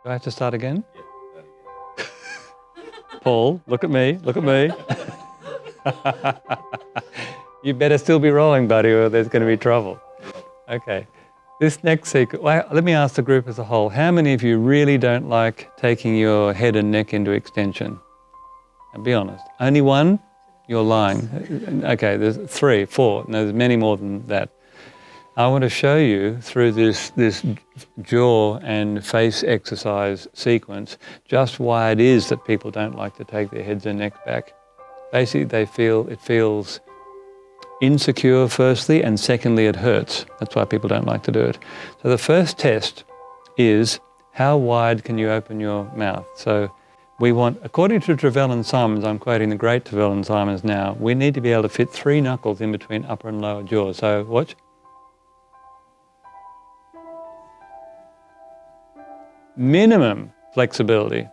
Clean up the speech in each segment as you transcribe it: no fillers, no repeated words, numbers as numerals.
Do I have to start again? Paul, look at me, look at me. You better still be rolling, buddy, or there's going to be trouble. Okay. This next sequence, well, let me ask the group as a whole. How many of you really don't like taking your head and neck into extension? And be honest. Only one? You're lying. Okay, there's 3, 4. No, there's many more than that. I want to show you through this jaw and face exercise sequence just why it is that people don't like to take their heads and necks back. Basically, it feels insecure firstly, and secondly it hurts. That's why people don't like to do it. So the first test is how wide can you open your mouth? So we want, according to Travell and Simons, I'm quoting the great Travell and Simons now, we need to be able to fit 3 knuckles in between upper and lower jaw. So watch. Minimum flexibility.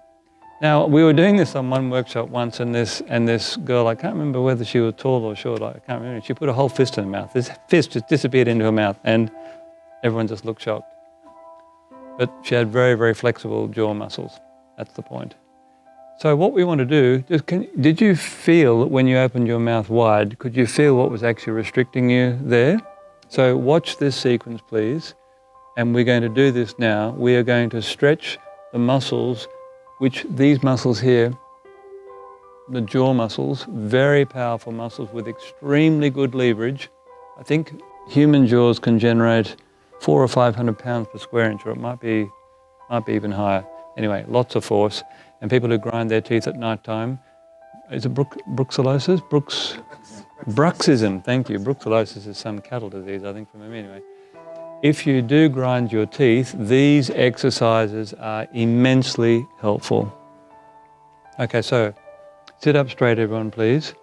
Now, we were doing this on one workshop once, and this girl, I can't remember whether she was tall or short, I can't remember, she put a whole fist in her mouth. This fist just disappeared into her mouth, and everyone just looked shocked. But she had very, very flexible jaw muscles. That's the point. So what we want to do, did you feel when you opened your mouth wide, could you feel what was actually restricting you there? So watch this sequence, please. And we're going to do this now. We are going to stretch the muscles, which these muscles here, the jaw muscles, very powerful muscles with extremely good leverage. I think human jaws can generate 400 or 500 pounds per square inch, or it might be even higher. Anyway, lots of force. And people who grind their teeth at night time, is it bruxellosis? Bruxism, thank you. Bruxellosis is some cattle disease, I think, from them anyway. If you do grind your teeth, these exercises are immensely helpful. Okay, so sit up straight, everyone, please.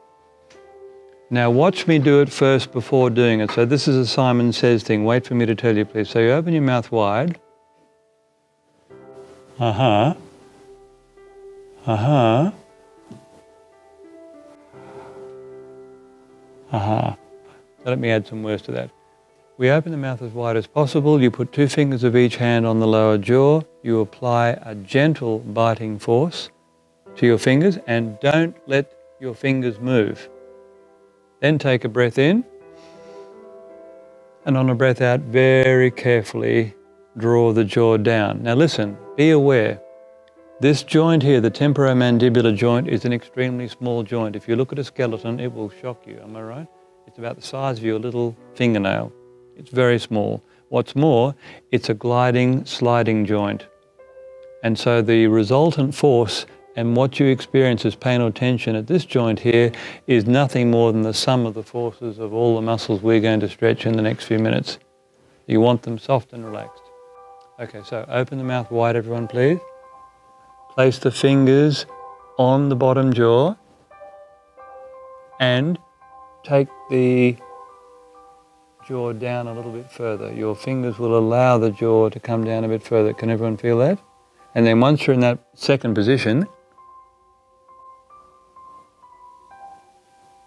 Now watch me do it first before doing it. So this is a Simon Says thing. Wait for me to tell you, please. So you open your mouth wide. Uh-huh. Uh-huh. Uh-huh. So let me add some words to that. We open the mouth as wide as possible. You put 2 fingers of each hand on the lower jaw. You apply a gentle biting force to your fingers and don't let your fingers move. Then take a breath in, and on a breath out, very carefully draw the jaw down. Now listen, be aware. This joint here, the temporomandibular joint, is an extremely small joint. If you look at a skeleton, it will shock you, am I right? It's about the size of your little fingernail. It's very small. What's more, it's a gliding, sliding joint. And so the resultant force and what you experience as pain or tension at this joint here is nothing more than the sum of the forces of all the muscles we're going to stretch in the next few minutes. You want them soft and relaxed. Okay, so open the mouth wide, everyone, please. Place the fingers on the bottom jaw and take the jaw down a little bit further. Your fingers will allow the jaw to come down a bit further. Can everyone feel that? And then once you're in that second position,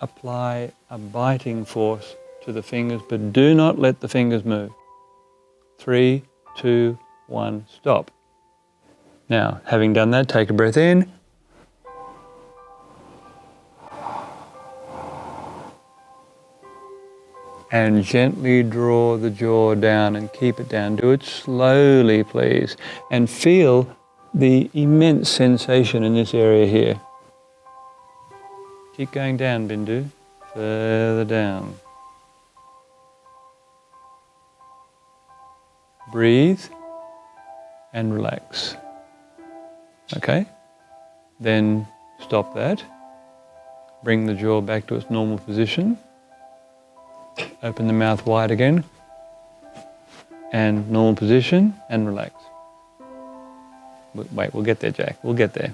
apply a biting force to the fingers, but do not let the fingers move. 3, 2, 1, stop. Now, having done that, take a breath in. And gently draw the jaw down and keep it down. Do it slowly, please. And feel the immense sensation in this area here. Keep going down, Bindu. Further down. Breathe and relax. Okay? Then stop that. Bring the jaw back to its normal position. Open the mouth wide again, and normal position, and relax. Wait, we'll get there, Jack, we'll get there.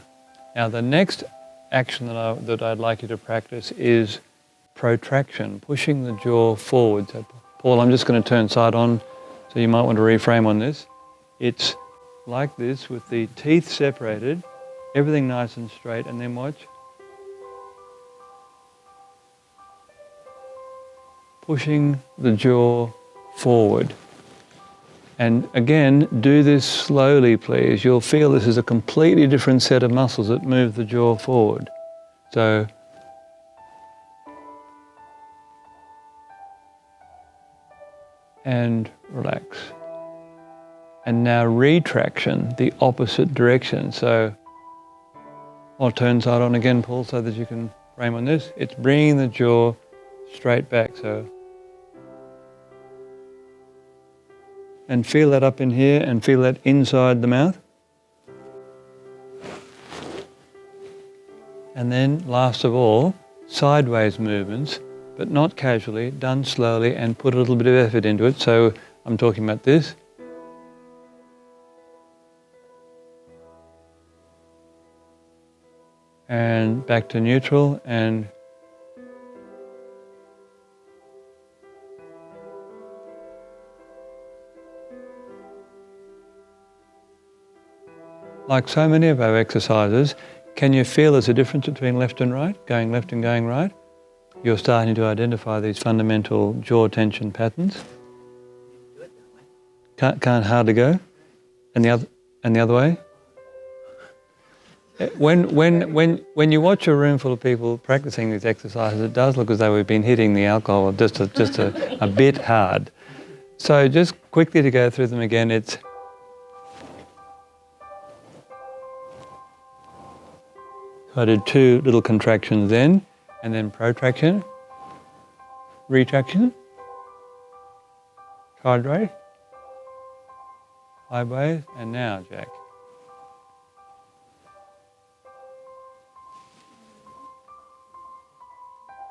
Now the next action that I'd like you to practice is protraction, pushing the jaw forward. So Paul, I'm just going to turn side on, so you might want to reframe on this. It's like this with the teeth separated, everything nice and straight, and then watch. Pushing the jaw forward. And again, do this slowly, please. You'll feel this is a completely different set of muscles that move the jaw forward. So, and relax. And now retraction, the opposite direction. So I'll turn side on again, Paul, so that you can frame on this. It's bringing the jaw straight back. So, and feel that up in here and feel that inside the mouth. And then, last of all, sideways movements, but not casually, done slowly and put a little bit of effort into it. So I'm talking about this. And back to neutral and like so many of our exercises, can you feel there's a difference between left and right, going left and going right? You're starting to identify these fundamental jaw tension patterns. Can't hardly go. And the other way. When you watch a room full of people practicing these exercises, it does look as though we've been hitting the alcohol just a bit hard. So just quickly to go through them again, it's I did 2 little contractions then, and then protraction, retraction, sideways, sideways, and now Jack.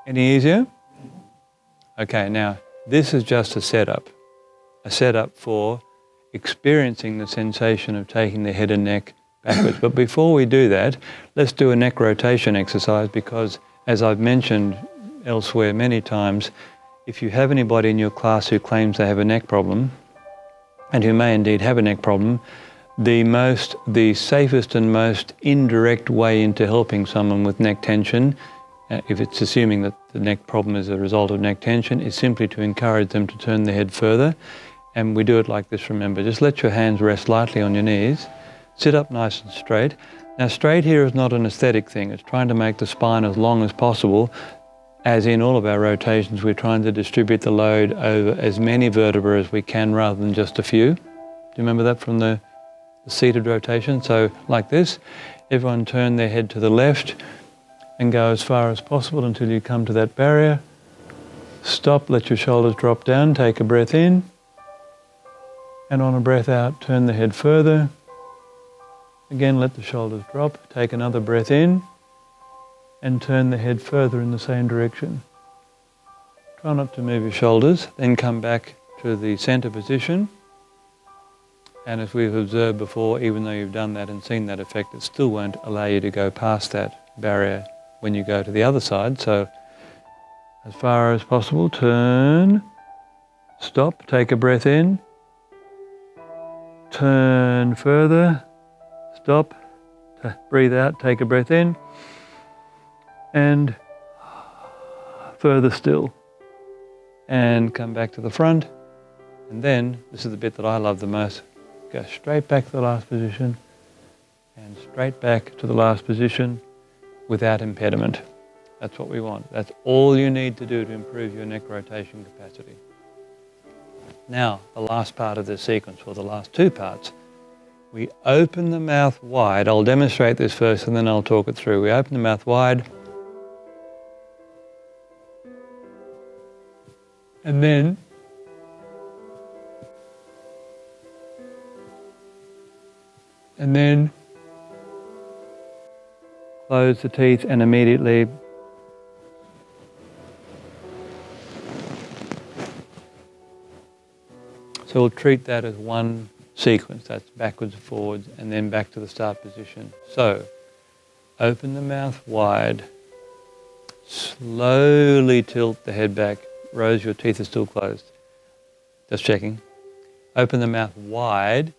Any easier? Okay, now this is just a setup for experiencing the sensation of taking the head and neck backwards. But before we do that, let's do a neck rotation exercise, because as I've mentioned elsewhere many times, if you have anybody in your class who claims they have a neck problem, and who may indeed have a neck problem, the safest and most indirect way into helping someone with neck tension, if it's assuming that the neck problem is a result of neck tension, is simply to encourage them to turn the head further. And we do it like this, remember. Just let your hands rest lightly on your knees. Sit up nice and straight. Now, straight here is not an aesthetic thing. It's trying to make the spine as long as possible. As in all of our rotations, we're trying to distribute the load over as many vertebrae as we can rather than just a few. Do you remember that from the seated rotation? So like this, everyone turn their head to the left and go as far as possible until you come to that barrier. Stop, let your shoulders drop down, take a breath in. And on a breath out, turn the head further. Again, let the shoulders drop, take another breath in, and turn the head further in the same direction. Try not to move your shoulders, then come back to the center position. And as we've observed before, even though you've done that and seen that effect, it still won't allow you to go past that barrier when you go to the other side. So as far as possible, turn, stop, take a breath in, turn further, stop, breathe out, take a breath in, and further still. And come back to the front. And then, this is the bit that I love the most, go straight back to the last position, and straight back to the last position without impediment. That's what we want. That's all you need to do to improve your neck rotation capacity. Now, the last part of this sequence, or the last 2 parts, we open the mouth wide. I'll demonstrate this first and then I'll talk it through. We open the mouth wide. And then close the teeth and immediately so we'll treat that as one sequence. That's backwards, forwards, and then back to the start position. So, open the mouth wide, slowly tilt the head back. Rose, your teeth are still closed. Just checking. Open the mouth wide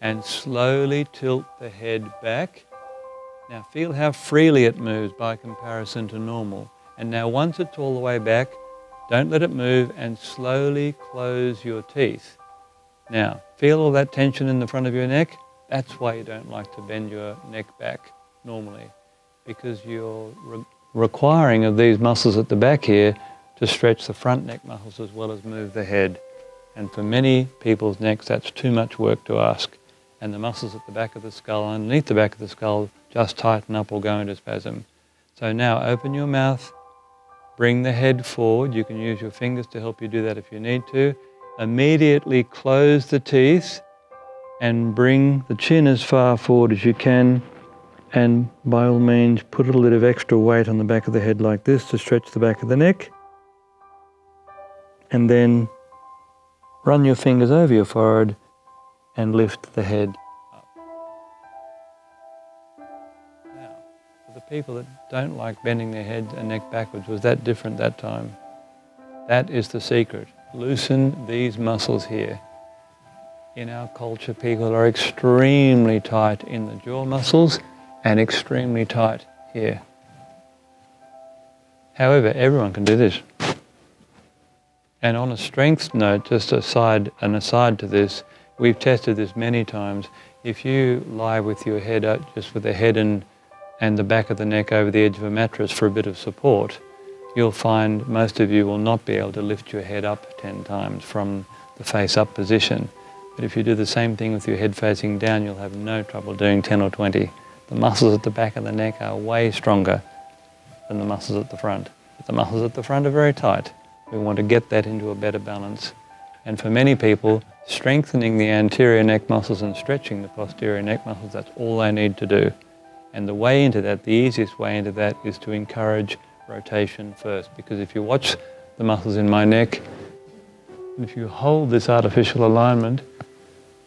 and slowly tilt the head back. Now feel how freely it moves by comparison to normal. And now once it's all the way back, don't let it move and slowly close your teeth. Now, feel all that tension in the front of your neck? That's why you don't like to bend your neck back normally, because you're requiring of these muscles at the back here to stretch the front neck muscles as well as move the head. And for many people's necks, that's too much work to ask. And the muscles at the back of the skull, underneath the back of the skull, just tighten up or go into spasm. So now open your mouth, bring the head forward. You can use your fingers to help you do that if you need to. Immediately close the teeth and bring the chin as far forward as you can. And by all means, put a little bit of extra weight on the back of the head like this to stretch the back of the neck. And then run your fingers over your forehead and lift the head up. Now, for the people that don't like bending their head and neck backwards, was that different that time? That is the secret. Loosen these muscles here. In our culture, people are extremely tight in the jaw muscles and extremely tight here. However, everyone can do this. And on a strength note, just an aside to this, we've tested this many times. If you lie with your head up, just with the head and the back of the neck over the edge of a mattress for a bit of support, you'll find most of you will not be able to lift your head up 10 times from the face up position. But if you do the same thing with your head facing down, you'll have no trouble doing 10 or 20. The muscles at the back of the neck are way stronger than the muscles at the front. But the muscles at the front are very tight. We want to get that into a better balance. And for many people, strengthening the anterior neck muscles and stretching the posterior neck muscles, that's all they need to do. And the way into that, the easiest way into that, is to encourage rotation first. Because if you watch the muscles in my neck, if you hold this artificial alignment,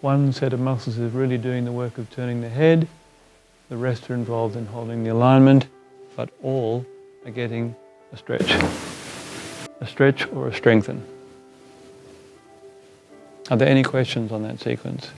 one set of muscles is really doing the work of turning the head, the rest are involved in holding the alignment, but all are getting a stretch or a strengthen. Are there any questions on that sequence?